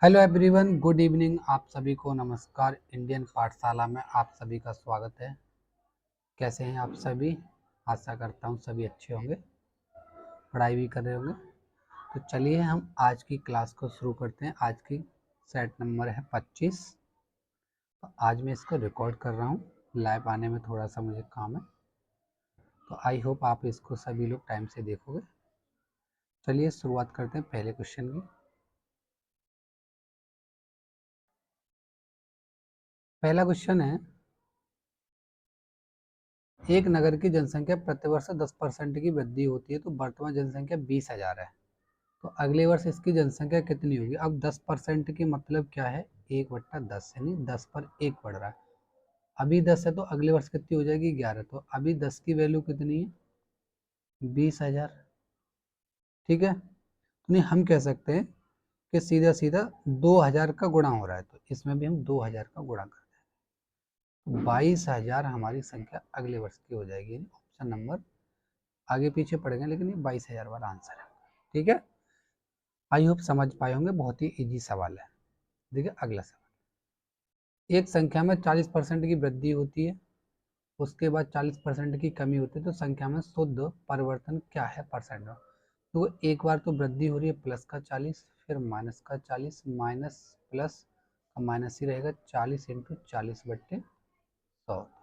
Hello everyone, good evening. आप सभी को नमस्कार। इंडियन पाठशाला में आप सभी का स्वागत है। कैसे हैं आप सभी? आशा करता हूं सभी अच्छे होंगे, पढ़ाई भी कर रहे होंगे। तो चलिए हम आज की क्लास को शुरू करते हैं। आज की सेट नंबर है 25। तो आज मैं इसको रिकॉर्ड कर रहा हूँ, लाइव आने में थोड़ा सा मुझे काम है, तो आई होप आप इसको सभी लोग टाइम से देखोगे। चलिए शुरुआत करते हैं पहले क्वेश्चन की। पहला क्वेश्चन है, एक नगर की जनसंख्या प्रतिवर्ष 10% की वृद्धि होती है, तो वर्तमान जनसंख्या 20,000 है। तो अगले वर्ष इसकी जनसंख्या कितनी होगी? अब 10% की मतलब क्या है? 1/10, यानी 10 पर 1 बढ़ रहा है। अभी 10 है तो अगले वर्ष कितनी हो जाएगी? 11। तो अभी 10 की वैल्यू कितनी है? 20,000। ठीक है, तो नहीं हम कह सकते हैं कि सीधा सीधा 2000 का गुणा हो रहा है, तो इसमें भी हम 2000 का गुणा कर दें, तो 22,000 हमारी संख्या अगले वर्ष की हो जाएगी। ऑप्शन नंबर आगे पीछे पड़ेंगे, लेकिन ये 22,000 वाला आंसर है। ठीक है, आई होप समझ पाए होंगे, बहुत ही इजी सवाल है। देखिए अगला सवाल, एक संख्या में 40% की वृद्धि होती है, उसके बाद 40% की कमी होती है, तो संख्या में शुद्ध परिवर्तन क्या है परसेंट में? तो एक बार तो वृद्धि हो रही है प्लस का 40, फिर माइनस का 40, माइनस प्लस का माइनस ही रहेगा, 40 इंटू 40/100।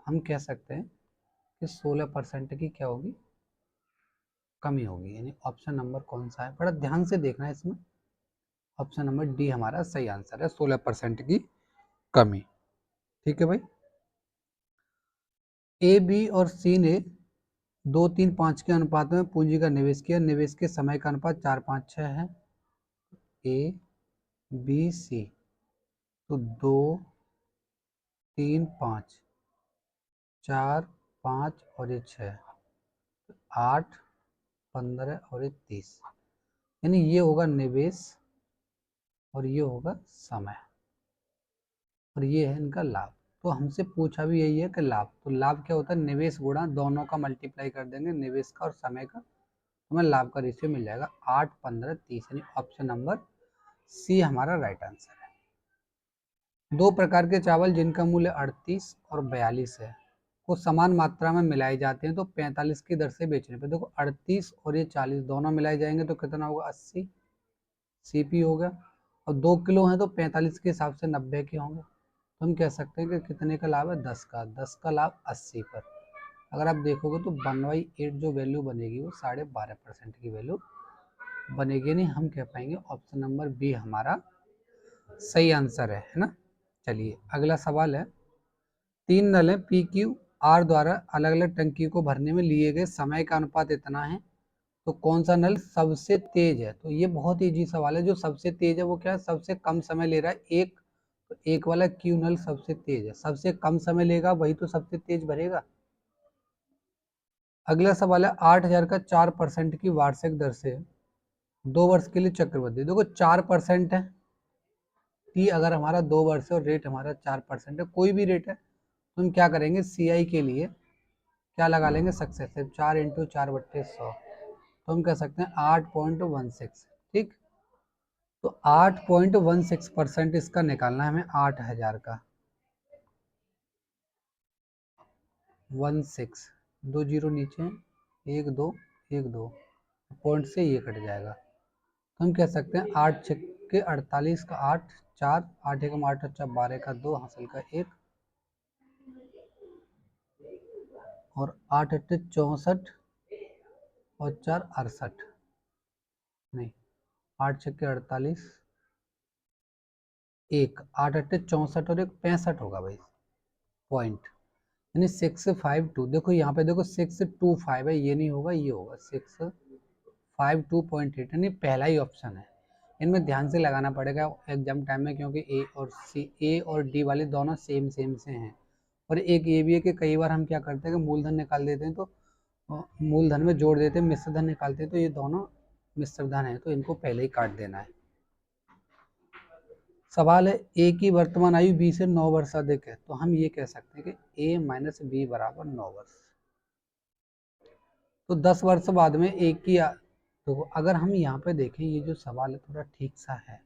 हम कह सकते हैं कि 16% की क्या होगी? कमी होगी। यानी ऑप्शन नंबर कौन सा है? बड़ा ध्यान से देखना है इसमें। ऑप्शन नंबर डी हमारा सही आंसर है, 16% की कमी। ठीक है भाई। ए, बी और सी ने 2-3-5 के अनुपात में पूंजी का निवेश किया। निवेश के समय का अनुपात 4-5-6 है। ए, बी, सी, तो 2-3-5, 4-5 और ये 6, 8-15 और ये 30। यानी ये होगा निवेश और ये होगा समय, और ये है इनका लाभ। तो हमसे पूछा भी यही है कि लाभ, तो लाभ क्या होता है? निवेश गुणा दोनों का मल्टीप्लाई कर देंगे, निवेश का और समय का, तो हमें लाभ का रेशियो मिल जाएगा 8-15-30। यानी ऑप्शन नंबर सी हमारा राइट आंसर है। दो प्रकार के चावल जिनका मूल्य 38 और 42 है, को समान मात्रा में मिलाए जाते हैं, तो 45 की दर से बेचने पे, देखो 38 और ये 40 दोनों मिलाए जाएंगे तो कितना होगा? 80 सीपी हो गया। और 2 किलो है तो 45 के हिसाब से 90 के होंगे, तो हम कह सकते हैं कि कितने का लाभ है? 10 का लाभ 80 पर। अगर आप देखोगे तो 1/8 जो वैल्यू बनेगी वो 12.5% की वैल्यू बनेगी। नहीं हम कह पाएंगे ऑप्शन नंबर बी हमारा सही आंसर है ना। चलिए अगला सवाल है, 3 नल पी क्यू आर द्वारा अलग अलग टंकी को भरने में लिए गए समय का अनुपात इतना है, तो कौन सा नल सबसे तेज है? तो ये बहुत इजी सवाल है। जो सबसे तेज है वो क्या है? सबसे कम समय ले रहा है एक, तो एक वाला क्यू नल सबसे तेज है। सबसे कम समय लेगा वही तो सबसे तेज भरेगा। अगला सवाल है, 8,000 का 4% की वार्षिक दर से 2 वर्ष के लिए चक्रवृद्धि। देखो 4% है, टी अगर हमारा 2 वर्ष है और रेट हमारा 4% है, कोई भी रेट है, तो हम क्या करेंगे? सी आई के लिए क्या लगा लेंगे? सक्सेसिव, 4 × 4/100, तो हम कह सकते हैं 8.16। ठीक, तो 8.16% इसका निकालना है हमें। 8,000 का 16, 2 जीरो नीचे, 1 2 1 2, पॉइंट से ये कट जाएगा, तो हम कह सकते हैं 8×6 = 48 का 8, 4, 8 × 8 = 12 का 2, हासिल का 1, और 8 × 8 = 64 और 4 68, नहीं 8×6 = 48, 1 8 8 64 और 1 65 होगा भाई पॉइंट। यानी 652। देखो यहाँ पे देखो 625 है, ये नहीं होगा, ये होगा 652.8, यानी पहला ही ऑप्शन है। इनमें ध्यान से लगाना पड़ेगा एग्जाम टाइम में, क्योंकि ए और डी वाले दोनों सेम सेम से हैं। और एक ये भी है कि कई बार हम क्या करते हैं कि मूलधन निकाल देते हैं, तो मूलधन में जोड़ देते हैं, मिश्र धन निकालते हैं, तो ये दोनों मिश्र धन है, तो इनको पहले ही काट देना है। सवाल है, ए की वर्तमान आयु बी से 9 वर्ष अधिक है, तो हम ये कह सकते हैं कि ए माइनस बी बराबर 9 वर्ष। तो 10 वर्ष बाद में ए की तो अगर हम यहाँ पे देखें, ये जो सवाल है थोड़ा ठीक सा है,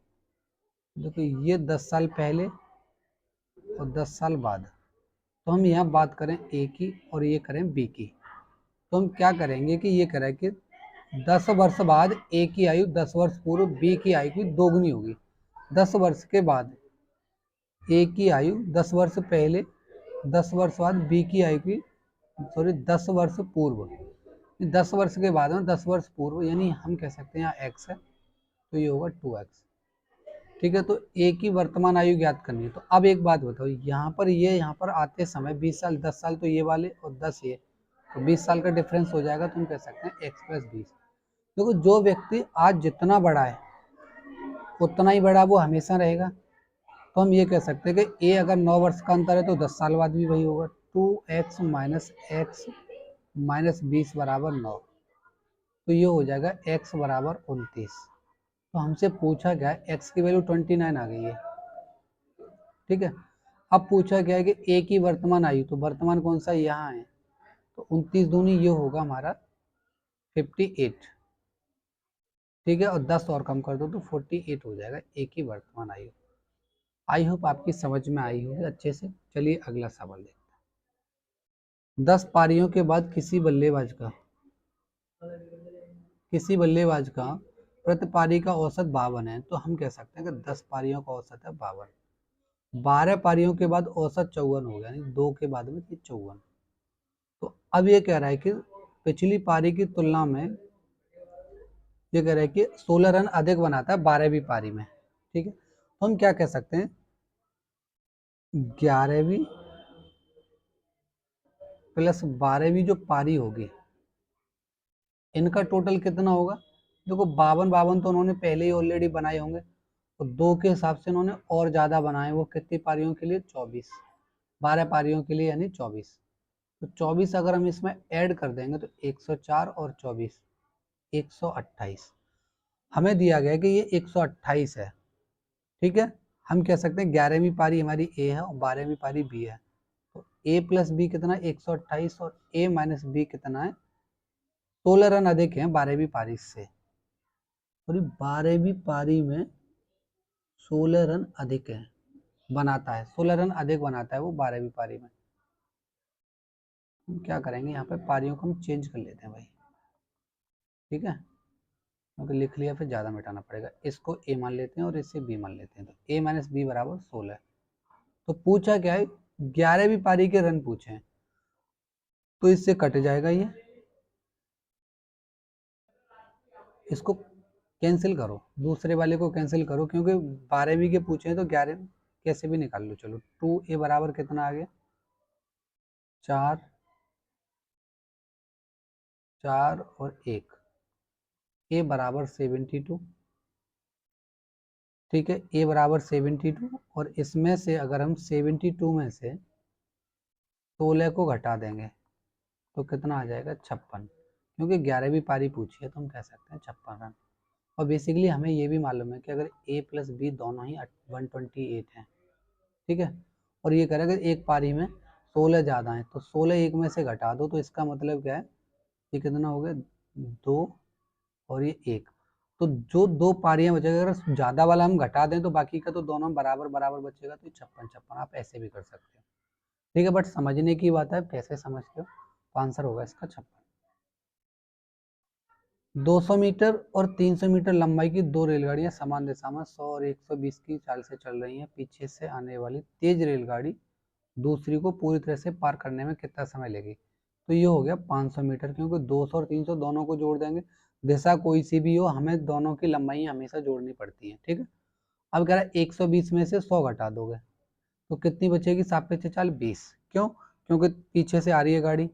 देखो ये 10 साल पहले और 10 साल बाद। तो हम यहाँ बात करें ए की और ये करें बी की, तो हम क्या करेंगे कि ये करें कि 10 वर्ष बाद ए की आयु 10 वर्ष पूर्व बी की आयु की दोगुनी होगी। 10 वर्ष के बाद ए की आयु 10 वर्ष पहले, 10 वर्ष बाद बी की आयु की, सॉरी 10 वर्ष पूर्व, 10 वर्ष के बाद में 10 वर्ष पूर्व, यानी हम कह सकते हैं यहाँ x है तो ये होगा 2x। ठीक है, तो ए की वर्तमान आयु ज्ञात करनी है। तो अब एक बात बताओ, यहाँ पर आते समय 20 साल, 10 साल तो ये वाले और 10 ये, तो 20 साल का डिफरेंस हो जाएगा, तो हम कह सकते हैं x प्लस 20। देखो जो व्यक्ति आज जितना बड़ा है उतना ही बड़ा वो हमेशा रहेगा। तो हम ये कह सकते हैं कि ए अगर 9 वर्ष का अंतर है तो 10 साल बाद भी वही होगा, 2x माइनस एक्स माइनस 20 बराबर 9। तो ये हो जाएगा x बराबर 29। तो हमसे पूछा गया है x की वैल्यू 29 आ गई है। ठीक है, अब पूछा गया है कि a की वर्तमान आयु, तो वर्तमान कौन सा यहाँ है, तो 29 दूनी ये होगा हमारा 58। ठीक है, और 10 और कम कर दो तो 48 हो जाएगा a की वर्तमान आयु। आई होप आपकी समझ में आई होगी अच्छे से। चलिए अगला सवाल देखते हैं। 10 पारियों के बाद किसी बल्लेबाज का प्रति पारी का औसत 52 है, तो हम कह सकते हैं कि 10 पारियों का औसत है 52। 12 पारियों के बाद औसत 54 हो गया, यानी 2 के बाद में 54। तो अब ये कह रहा है कि पिछली पारी की तुलना में, ये कह रहा है कि 16 रन अधिक बनाता है 12वीं पारी में। ठीक है, तो हम क्या कह सकते हैं, 11वीं प्लस 12वीं जो पारी होगी इनका टोटल कितना होगा। देखो 52 तो उन्होंने पहले ही ऑलरेडी बनाए होंगे, तो 2 के हिसाब से उन्होंने और ज़्यादा बनाए, वो कितनी पारियों के लिए, 24, 12 पारियों के लिए यानी 24। तो 24 अगर हम इसमें ऐड कर देंगे तो 104 और 24 128। हमें दिया गया कि ये 128 है। ठीक है, हम कह सकते हैं 11वीं पारी हमारी ए है और 12वीं पारी बी है। तो ए प्लस बी कितना 128 और ए माइनस बी कितना है 16 रन अधिक है 12वीं पारी से। और 12वीं पारी में 16 रन अधिक है बनाता है, 16 रन अधिक बनाता है वो 12वीं पारी में। हम क्या करेंगे यहाँ पे पारियों को हम चेंज कर लेते हैं भाई। ठीक है, क्योंकि लिख लिया फिर ज़्यादा मिटाना पड़ेगा। इसको ए मान लेते हैं और इसे बी मान लेते हैं, तो ए माइनस बी बराबर 16। तो पूछा क्या है, 11वीं पारी के रन पूछे हैं, तो इससे कट जाएगा ये, इसको कैंसिल करो, दूसरे वाले को कैंसिल करो, क्योंकि 12वीं के पूछे हैं तो 11 कैसे भी निकाल लो। चलो 2a बराबर कितना आ गया 4, 4 और 1, a बराबर 72। ठीक है, a बराबर 72, और इसमें से अगर हम 72 में से 16 को घटा देंगे तो कितना आ जाएगा 56, क्योंकि 11वीं पारी पूछी है तो हम कह सकते हैं 56 रन। और बेसिकली हमें ये भी मालूम है कि अगर a प्लस बी दोनों ही 128 हैं। ठीक है, और ये कह रहा है कि एक पारी में 16 ज़्यादा हैं, तो 16 एक में से घटा दो, तो इसका मतलब क्या है, ये कितना हो गया 2 और ये 1। तो जो 2 पारियां बचेगा, अगर ज़्यादा वाला हम घटा दें तो बाकी का तो दोनों बराबर बराबर बचेगा, तो 56 56 आप ऐसे भी कर सकते हो। ठीक है, बट समझने की बात है कैसे समझते हो। तो आंसर होगा इसका 56। 200 मीटर और 300 मीटर लंबाई की 2 रेलगाड़ियां समान दिशा में 100 और 120 की चाल से चल रही हैं। पीछे से आने वाली तेज रेलगाड़ी दूसरी को पूरी तरह से पार करने में कितना समय लेगी। तो ये हो गया 500 मीटर, क्योंकि 200 और 300 दोनों को जोड़ देंगे, दिशा कोई सी भी हो हमें दोनों की लंबाई हमेशा जोड़नी पड़ती है। ठीक है, अब कह रहा है 120 में से 100 घटा दोगे तो कितनी बचेगी सापेक्ष चाल 20। क्यों, क्योंकि पीछे से आ रही है गाड़ी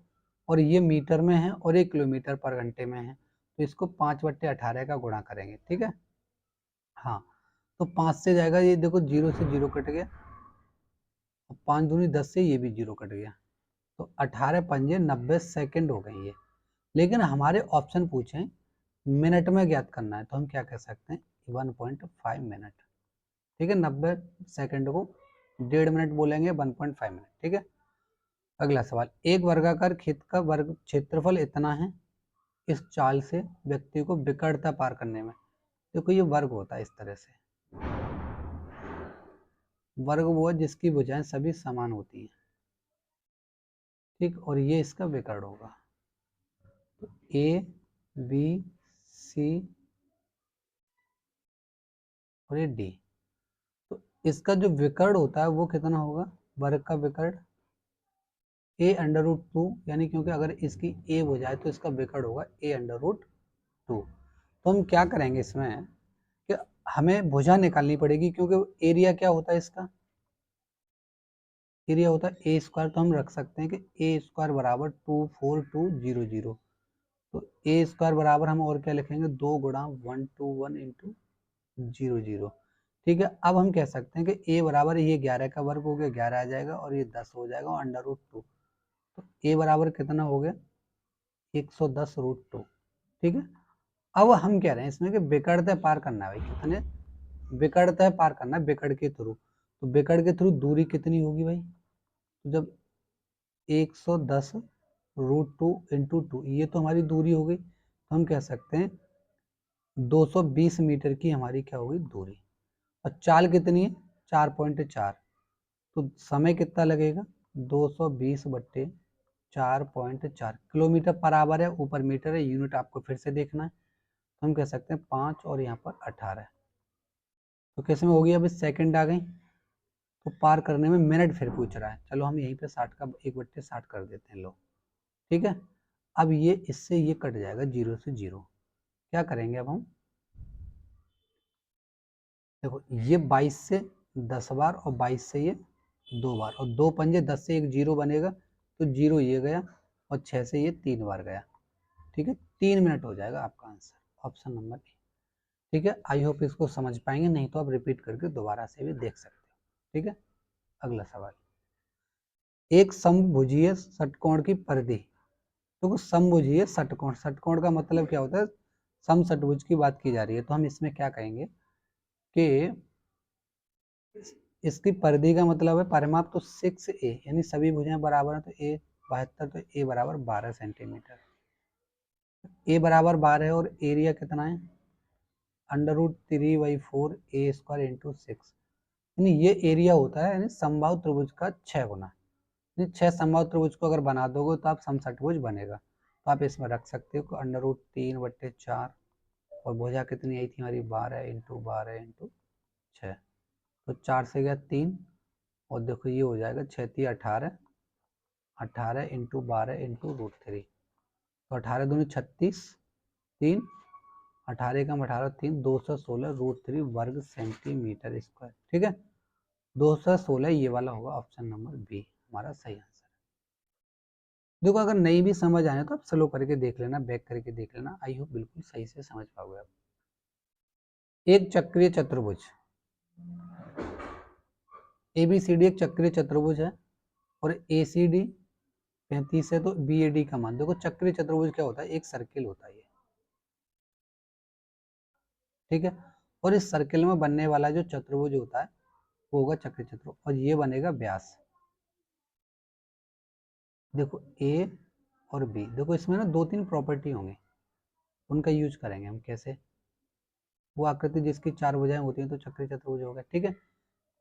और ये मीटर में है और ये किलोमीटर पर घंटे में है, तो इसको 5/18 का गुणा करेंगे। ठीक है, हाँ, तो 5 से जाएगा, ये देखो 0 से 0 कट गया, 5 दूनी 10 से ये भी 0 कट गया, तो 18 पंजे 90 सेकंड हो गई ये। लेकिन हमारे ऑप्शन पूछे मिनट में ज्ञात करना है, तो हम क्या कह सकते हैं 1.5 मिनट। ठीक है, 90 सेकंड को 1.5 मिनट बोलेंगे, 1.5 मिनट। ठीक है, अगला सवाल, एक वर्गाकार खेत का वर्ग क्षेत्रफल इतना है, इस चाल से व्यक्ति को विकटता पार करने में। देखो ये वर्ग होता है इस तरह से, वर्ग वो है जिसकी भुजाएं सभी समान होती हैं, ठीक, और ये इसका विकर्ण होगा। ए बी सी और ये डी। तो इसका जो विकर्ण होता है वो कितना होगा, वर्ग का विकर्ण ए अंडर रूट टू, यानी क्योंकि अगर इसकी ए भुजाएं तो इसका विकर्ण होगा ए अंडर रूट टू। तो हम क्या करेंगे इसमें कि हमें भुजा निकालनी पड़ेगी, क्योंकि एरिया क्या होता है इसका, एरिया होता है ए स्क्वायर। तो हम रख सकते हैं कि ए स्क्वायर बराबर 24200। तो ए स्क्वायर बराबर हम और क्या लिखेंगे, 2 गुणा 121 इंटू 00। ठीक है, अब हम कह सकते हैं कि ए बराबर ये 11 का वर्ग हो गया, 11 आ जाएगा, और ये 10 हो जाएगा अंडर रूट टू। तो ए बराबर कितना हो गया, 110 रूट टू। ठीक है, अब हम कह रहे हैं इसमें कि विकर्णता पार करना है भाई, कितने विकर्णता पार करना है विकर्ण के थ्रू। तो विकर्ण के थ्रू दूरी कितनी होगी भाई, तो जब 110 रूट टू इंटू टू, ये तो हमारी दूरी हो गई, तो हम कह सकते हैं 220 मीटर की हमारी क्या होगी दूरी। और चाल कितनी है, 4.4। तो समय कितना लगेगा, 220 बट्टे 4.4 किलोमीटर पर आवर है, ऊपर मीटर है, यूनिट आपको फिर से देखना है। तो हम कह सकते हैं 5 और यहाँ पर 18। तो कैसे में होगी, अब सेकंड आ गई, तो पार करने में मिनट फिर पूछ रहा है। चलो हम यहीं पे 60 का 1/60 कर देते हैं, लो ठीक है। अब ये इससे ये कट जाएगा, 0 से 0। क्या करेंगे अब हम, देखो ये 22 से 10 बार और 22 से ये 2 बार, और 2 पंजे 10 से एक 0 बनेगा, तो 0 ये गया, और 6 से ये 3 बार गया। ठीक है, 3 मिनट हो जाएगा आपका आंसर, ऑप्शन नंबर ए। ठीक है, आई होप इसको समझ पाएंगे, नहीं तो आप रिपीट करके दोबारा से भी देख सकते हो। ठीक है, अगला सवाल, एक समभुजीय षटकोण की परिधि। तो समभुजीय षटकोण, षटकोण का मतलब क्या होता है, समषटभुज की बात की जा रही है। तो हम इसमें क्या कहेंगे कि इसकी परिधि का मतलब है परिमाप, तो 6a, यानी सभी भुजाएं बराबर है, तो a 72, तो a बराबर 12 सेंटीमीटर। a बराबर 12 है, और एरिया कितना है, √3/4 a स्क्वायर इंटू 6, यानी ये एरिया होता है, यानी समबाहु त्रिभुज का 6 गुना। 6 समबाहु त्रिभुज को अगर बना दोगे तो आप समषटभुज बनेगा। तो आप इसमें रख सकते हो √3/4, और भुजा कितनी आई थी हमारी, 12 इंटू 12 इंटू 6। तो 4 से गया 3, और देखो ये हो जाएगा 6 18, 18 इंटू 12 इंटू √3। तो 18 दूनी 36, 3 18 कम 18 3, 216 √3 वर्ग सेंटीमीटर स्क्वायर। ठीक है, 216 ये वाला होगा, ऑप्शन नंबर बी हमारा सही आंसर। देखो अगर नहीं भी समझ आए तो आप स्लो करके देख लेना, बैक करके देख लेना, आई होप बिल्कुल सही से समझ पाओगे आप। एक चक्रीय चतुर्भुज, ABCD एक चक्रीय चतुर्भुज है, और ACD 35 है, तो BAD का मान देखो। चक्रीय चतुर्भुज क्या होता है, एक सर्किल होता है ये, ठीक है, और इस सर्किल में बनने वाला जो चतुर्भुज होता है वो होगा चक्रीय चतुर्भुज, और ये बनेगा व्यास। देखो A और B, देखो इसमें ना 2-3 प्रॉपर्टी होंगे, उनका यूज करेंगे हम। कैसे, वो आकृति जिसकी 4 भुजाएं होती हैं तो चक्रीय चतुर्भुज होगा। ठीक है,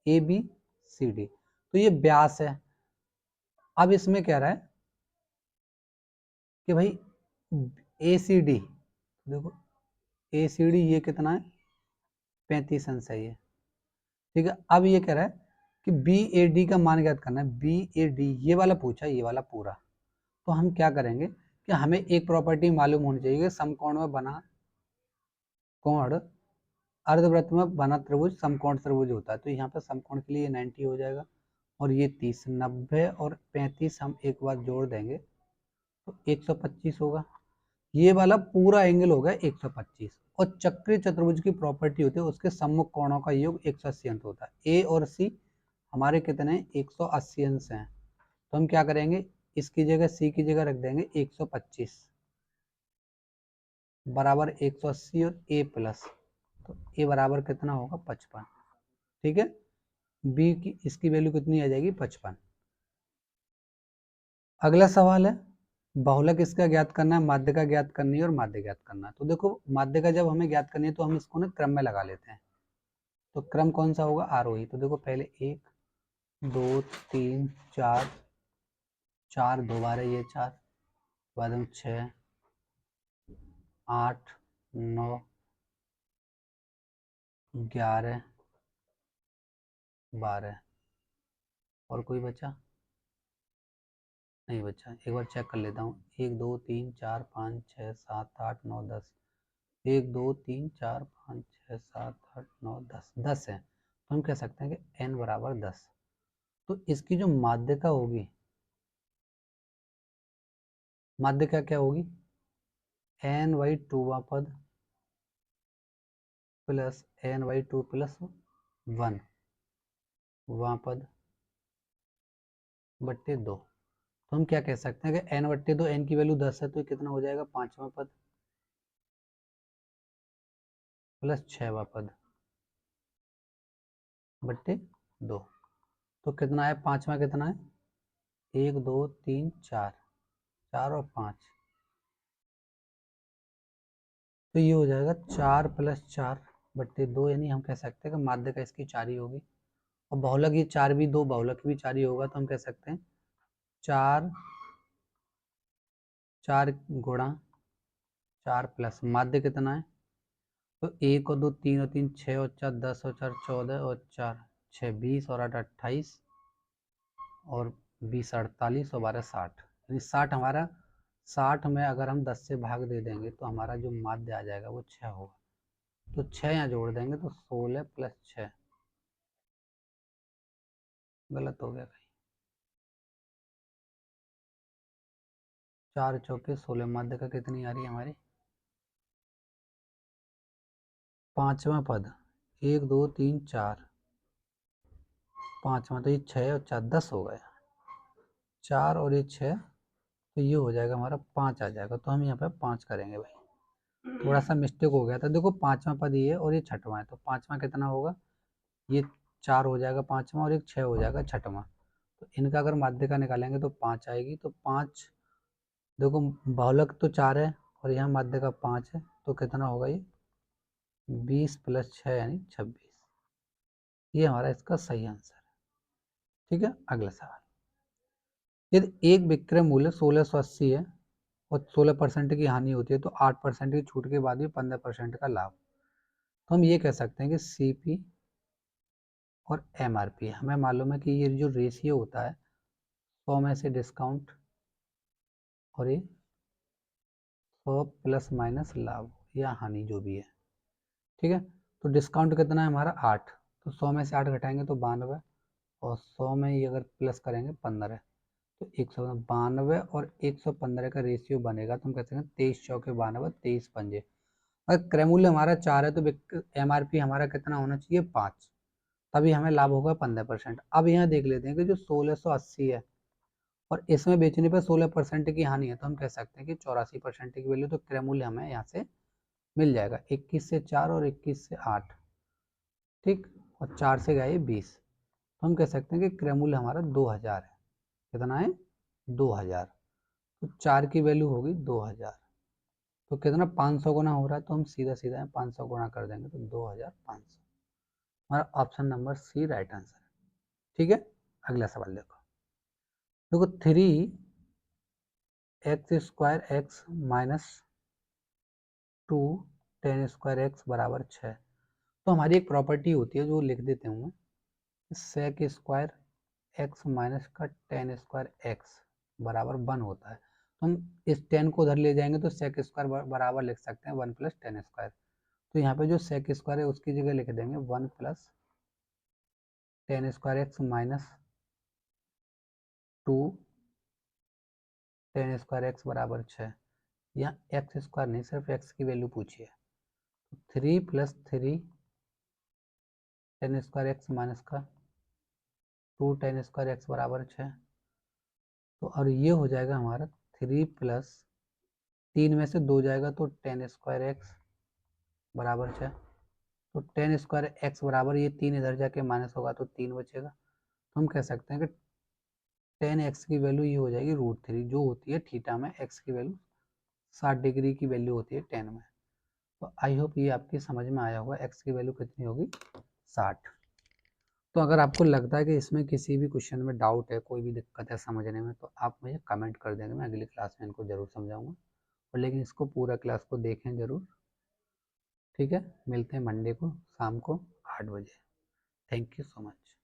ABCD, तो ये व्यास है। अब इसमें कह रहा है कि भाई ACD, देखो ACD ये कितना है, 35 अंश है ये। ठीक है, अब ये कह रहा है कि BAD का मान ज्ञात करना है। BAD ये वाला पूछा, ये वाला पूरा। तो हम क्या करेंगे कि हमें एक प्रॉपर्टी मालूम होनी चाहिए, समकोण में बना कोण, अर्धवृत्त में बना त्रिभुज समकोण त्रिभुज होता है। तो यहाँ पे समकोण के लिए 90 हो जाएगा, और ये 30, 90 और 35 हम एक बार जोड़ देंगे तो 125 होगा। ये वाला पूरा एंगल होगा 125, और चक्रीय चतुर्भुज की प्रॉपर्टी होती है उसके सम्मुख कोणों का योग 180 अंश होता है। ए और सी हमारे कितने 180 अंश हैं। तो हम क्या करेंगे, इसकी जगह सी की जगह रख देंगे 125 बराबर 180, और ए प्लस, तो ए बराबर कितना होगा 55। ठीक है, बी की इसकी वैल्यू कितनी आ जाएगी 55। अगला सवाल है, बहुलक इसका ज्ञात करना है, माध्य का ज्ञात करनी है, और माध्य ज्ञात करना है। तो देखो माध्य का जब हमें ज्ञात करनी है तो हम इसको ना क्रम में लगा लेते हैं। तो क्रम कौन सा होगा, आरोही। तो देखो पहले 1 2 3 4, 4 दोबारा ये 4, बाद में 6 8 9 11 12, और कोई बचा नहीं बचा। एक बार चेक कर लेता हूँ, 1 2 3 4 5 6 7 8 9 10, 1 2 3 4 5 6 7 8 9 10, 10 है। तो हम कह सकते हैं कि n बराबर 10। तो इसकी जो माध्यिका होगी, माध्यिका क्या होगी, n/2वां पद प्लस n/2 प्लस 1 वां पद बट्टे 2। तो हम क्या कह सकते हैं कि n/2, n की वैल्यू 10 है, तो ये कितना हो जाएगा, 5वां पद प्लस 6वां पद बट्टे 2। तो कितना है, 5वां कितना है, 1 2 3 4, 4 और 5, तो ये हो जाएगा 4 प्लस 4 बट्टे 2, यानी हम कह सकते हैं कि माध्यिका इसकी 4 ही होगी। और बहुलक ये 4 भी, 2 बहुलक भी 4 ही होगा, तो हम कह सकते हैं 4 4 गुणा 4 प्लस माध्य कितना है, तो 1 और 2 3 और 3 6 और 4 10 और 4 14 और 4 6 20 और 8 28 और 20 48 और 12 60, यानी 60 हमारा, 60 में अगर हम 10 से भाग दे देंगे तो हमारा जो माध्य आ जाएगा वो 6 होगा। तो 6 यहाँ जोड़ देंगे तो 16 प्लस 6, गलत हो गया कहीं, 4 चौके 16, माध्य का कितनी आ रही है हमारी, 5वां पद 1 2 3 4, 5वां, तो ये 6 और 4 10 हो गया, 4 और ये 6, तो ये हो जाएगा हमारा 5 आ जाएगा। तो हम यहाँ पे 5 करेंगे भाई, थोड़ा सा मिस्टेक हो गया था। देखो 5वां पद ये है और ये 6वां है, तो 5वां कितना होगा, ये 4 हो जाएगा 5वां, और एक 6 हो जाएगा 6वां। तो इनका अगर माध्यिका निकालेंगे तो 5 आएगी। तो 5, देखो बहुलक तो 4 है और यहाँ माध्यिका 5 है, तो कितना होगा ये 20 प्लस 6 यानी 26। ये हमारा इसका सही आंसर है। ठीक है, अगला सवाल, यदि एक विक्रय मूल्य 1680 है और 16% की हानि होती है, तो 8% की छूट के बाद भी 15% का लाभ। तो हम ये कह सकते हैं कि सीपी और एमआरपी, हमें मालूम है कि ये जो रेशियो होता है 100 में से डिस्काउंट और ये 100 प्लस माइनस लाभ या हानि जो भी है। ठीक है, तो डिस्काउंट कितना है हमारा 8, तो 100 में से 8 घटाएंगे तो 92, और 100 में ये अगर प्लस करेंगे 15, तो 192 और 115 का रेशियो बनेगा। तो हम कहते हैं 23 चौके 92, 23 पंजे। अगर क्रय मूल्य हमारा 4 है तो एमआरपी हमारा कितना होना चाहिए, 5, तभी हमें लाभ होगा 15%। अब यहाँ देख लेते हैं कि जो 1680 है और इसमें बेचने पर 16% की हानि है, तो हम कह सकते हैं कि 84% की वैल्यू, तो क्रय मूल्य हमें यहाँ से मिल जाएगा 21 से 4 और 21 से 8, ठीक, और 4 से गए 20, तो हम कह सकते हैं कि क्रय मूल्य हमारा 2000 है। कितना है, 2000, तो 4 की वैल्यू होगी 2000, तो कितना 500 गुना हो रहा है, तो हम सीधा सीधा 500 गुना कर देंगे तो 2500। हमारा option number C right answer है। ठीक है, अगला सवाल देखो, देखो 3x² x minus 2 10 square x बराबर 6। तो हमारी एक प्रॉपर्टी होती है जो लिख देते हूँ मैं, सेक स्क्वायर x माइनस का 10 स्क्वायर x बराबर 1 होता है। तो हम इस 10 को उधर ले जाएंगे तो सेक स्क्वायर बराबर लिख सकते हैं 1 प्लस 10 स्क्वायर। तो यहाँ पे जो सेक स्क्वायर है उसकी जगह लिख देंगे 1 plus 10 square x minus 2 10 square x बराबर 6। यहाँ एक्स स्क्वायर नहीं, सिर्फ एक्स की वैल्यू पूछी है। 3 प्लस 3 10 स्क्वायर एक्स माइनस का 2 10 स्क्वायर एक्स बराबर 6। तो और ये हो जाएगा हमारा 3 प्लस 3 में से 2 जाएगा तो 10 स्क्वायर एक्स बराबर 6। तो 10 स्क्वायर एक्स बराबर, ये 3 इधर जाके माइनस होगा तो 3 बचेगा। तो हम कह सकते हैं कि 10x की वैल्यू ये हो जाएगी √3, जो होती है थीटा में x की वैल्यू 60 डिग्री की वैल्यू होती है 10 में। तो आई होप ये आपकी समझ में आया होगा, x की वैल्यू कितनी होगी 60। तो अगर आपको लगता है कि इसमें किसी भी क्वेश्चन में डाउट है, कोई भी दिक्कत है समझने में, तो आप मुझे कमेंट कर देंगे, मैं अगली क्लास में इनको ज़रूर समझाऊंगा। और लेकिन इसको पूरा क्लास को देखें ज़रूर। ठीक है, मिलते हैं मंडे को शाम को 8 बजे। Thank you so much.